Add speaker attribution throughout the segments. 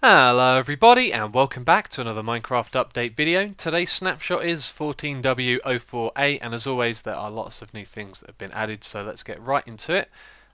Speaker 1: Hello everybody and welcome back to another Minecraft update video. Today's snapshot is 14w04a and as always there are lots of new things that have been added, so let's get right into it.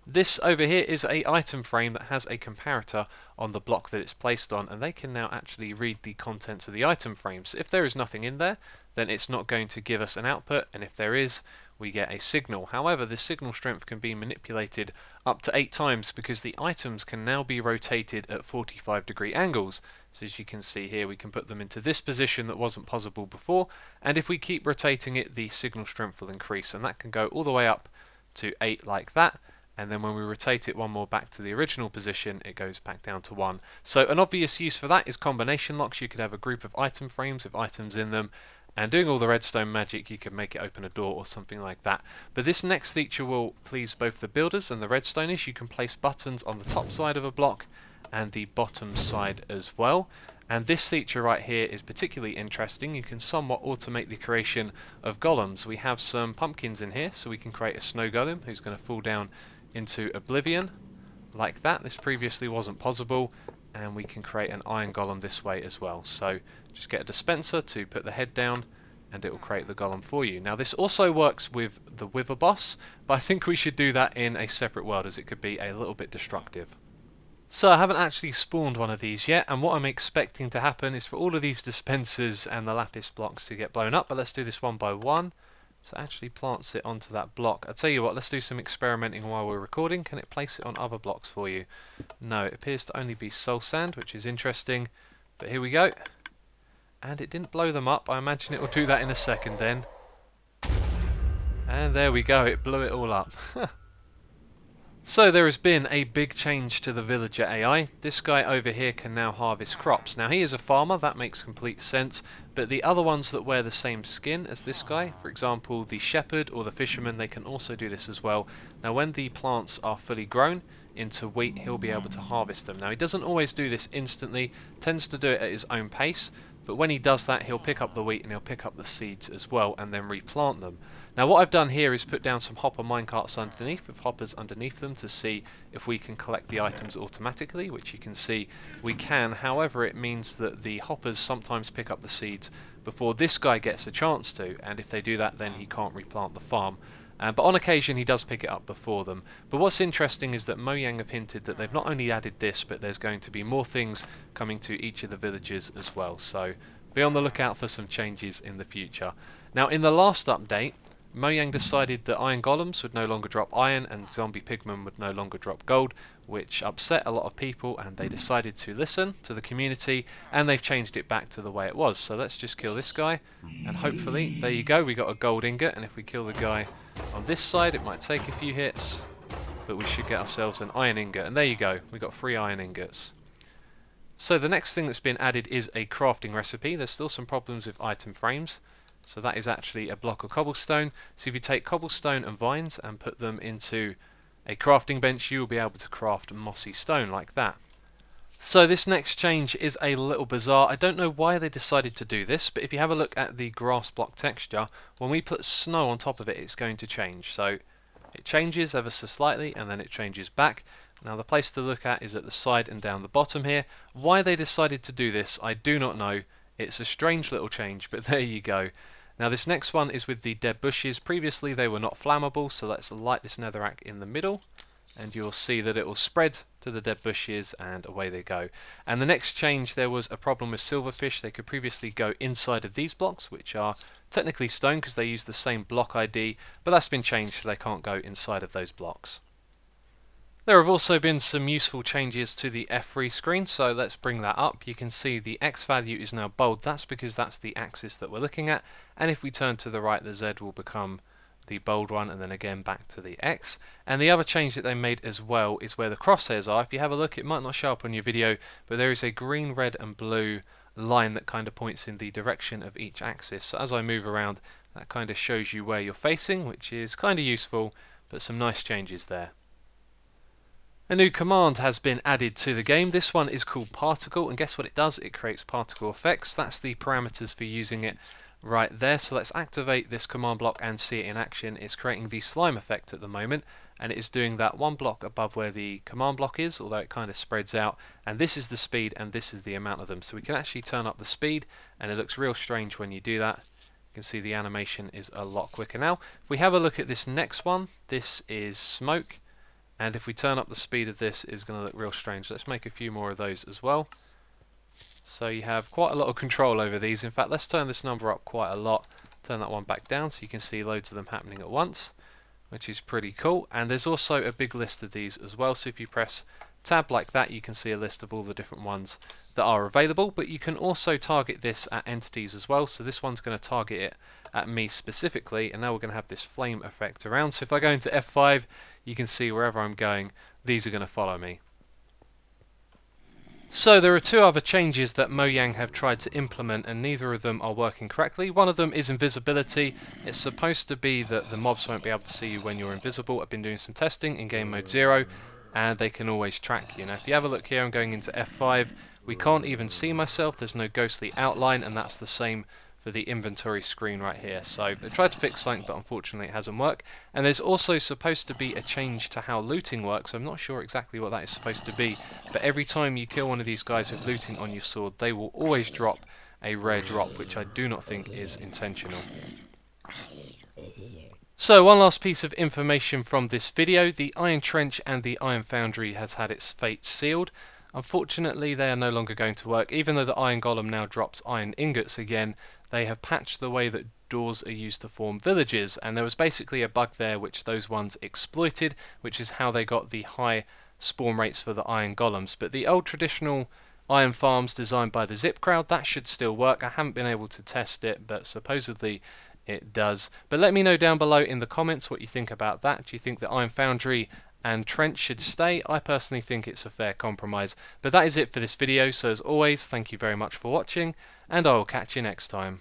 Speaker 1: This over here is a item frame that has a comparator on the block that it's placed on, and they can now actually read the contents of the item frame. So if there is nothing in there, then it's not going to give us an output, and if there is, we get a signal. However, this signal strength can be manipulated up to 8 times because the items can now be rotated at 45-degree angles. So as you can see here, we can put them into this position that wasn't possible before, and if we keep rotating it, the signal strength will increase, and that can go all the way up to 8 like that. And then when we rotate it one more back to the original position, it goes back down to 1. So an obvious use for that is combination locks. You could have a group of item frames with items in them, and doing all the redstone magic, you can make it open a door or something like that. But this next feature will please both the builders and the redstoners. You can place buttons on the top side of a block and the bottom side as well. And this feature right here is particularly interesting. You can somewhat automate the creation of golems. We have some pumpkins in here, so we can create a snow golem who's going to fall down into oblivion like that. This previously wasn't possible, and we can create an iron golem this way as well. So just get a dispenser to put the head down and it will create the golem for you. Now this also works with the wither boss, but I think we should do that in a separate world as it could be a little bit destructive. So I haven't actually spawned one of these yet, and what I'm expecting to happen is for all of these dispensers and the lapis blocks to get blown up, but let's do this one by one. So it actually plants it onto that block. I'll tell you what, let's do some experimenting while we're recording. Can it place it on other blocks for you? No, it appears to only be soul sand, which is interesting. But here we go. And it didn't blow them up. I imagine it will do that in a second then. And there we go, it blew it all up. So there has been a big change to the villager AI. This guy over here can now harvest crops. Now he is a farmer, that makes complete sense, but the other ones that wear the same skin as this guy, for example the shepherd or the fisherman, they can also do this as well. Now when the plants are fully grown into wheat, he'll be able to harvest them. Now he doesn't always do this instantly, tends to do it at his own pace, but when he does that, he'll pick up the wheat and he'll pick up the seeds as well and then replant them. Now what I've done here is put down some hopper minecarts underneath with hoppers underneath them to see if we can collect the items automatically, which you can see we can. However, it means that the hoppers sometimes pick up the seeds before this guy gets a chance to, and if they do that, then he can't replant the farm. But on occasion he does pick it up before them. But what's interesting is that Mojang have hinted that they've not only added this, but there's going to be more things coming to each of the villages as well. So be on the lookout for some changes in the future. Now in the last update, Mojang decided that iron golems would no longer drop iron and zombie pigmen would no longer drop gold, which upset a lot of people, and they decided to listen to the community and they've changed it back to the way it was. So let's just kill this guy and hopefully, there you go, we got a gold ingot, and if we kill the guy on this side it might take a few hits, but we should get ourselves an iron ingot, and there you go, we got 3 iron ingots. So the next thing that's been added is a crafting recipe. There's still some problems with item frames. So that is actually a block of cobblestone. So if you take cobblestone and vines and put them into a crafting bench, you will be able to craft mossy stone like that. So this next change is a little bizarre. I don't know why they decided to do this, but if you have a look at the grass block texture, when we put snow on top of it, it's going to change. So it changes ever so slightly and then it changes back. Now the place to look at is at the side and down the bottom here. Why they decided to do this, I do not know. It's a strange little change, but there you go. Now this next one is with the dead bushes. Previously they were not flammable, so let's light this netherrack in the middle and you'll see that it will spread to the dead bushes and away they go. And the next change, there was a problem with silverfish. They could previously go inside of these blocks, which are technically stone because they use the same block ID, but that's been changed so they can't go inside of those blocks. There have also been some useful changes to the F3 screen, so let's bring that up. You can see the X value is now bold. That's because that's the axis that we're looking at, and if we turn to the right, the Z will become the bold one, and then again back to the X. And the other change that they made as well is where the crosshairs are. If you have a look, it might not show up on your video, but there is a green, red and blue line that kind of points in the direction of each axis. So as I move around, that kind of shows you where you're facing, which is kind of useful, but some nice changes there. A new command has been added to the game. This one is called particle, and guess what it does? It creates particle effects. That's the parameters for using it right there. So let's activate this command block and see it in action. It's creating the slime effect at the moment, and it is doing that one block above where the command block is, although it kind of spreads out, and this is the speed and this is the amount of them. So we can actually turn up the speed, and it looks real strange when you do that. You can see the animation is a lot quicker now. If we have a look at this next one, this is smoke, and if we turn up the speed of this, it's going to look real strange. Let's make a few more of those as well. So you have quite a lot of control over these. In fact, let's turn this number up quite a lot. Turn that one back down so you can see loads of them happening at once, which is pretty cool. And there's also a big list of these as well, so if you press tab like that, you can see a list of all the different ones that are available. But you can also target this at entities as well, so this one's going to target it at me specifically, and now we're going to have this flame effect around. So if I go into F5, you can see wherever I'm going, these are going to follow me. So there are two other changes that Mojang have tried to implement, and neither of them are working correctly. One of them is invisibility. It's supposed to be that the mobs won't be able to see you when you're invisible. I've been doing some testing in game mode 0, and they can always track you. Now if you have a look here, I'm going into F5. We can't even see myself. There's no ghostly outline, and that's the same for the inventory screen right here. So they tried to fix something, but unfortunately it hasn't worked. And there's also supposed to be a change to how looting works. I'm not sure exactly what that is supposed to be, but every time you kill one of these guys with looting on your sword, they will always drop a rare drop, which I do not think is intentional. So one last piece of information from this video: the Iron Trench and the Iron Foundry has had its fate sealed. Unfortunately, they are no longer going to work. Even though the Iron Golem now drops iron ingots again, they have patched the way that doors are used to form villages, and there was basically a bug there which those ones exploited, which is how they got the high spawn rates for the Iron Golems. But the old traditional iron farms designed by the Zip crowd, that should still work. I haven't been able to test it, but supposedly it does. But let me know down below in the comments what you think about that. Do you think the Iron Foundry and Trench should stay? I personally think it's a fair compromise. But that is it for this video, so as always, thank you very much for watching, and I will catch you next time.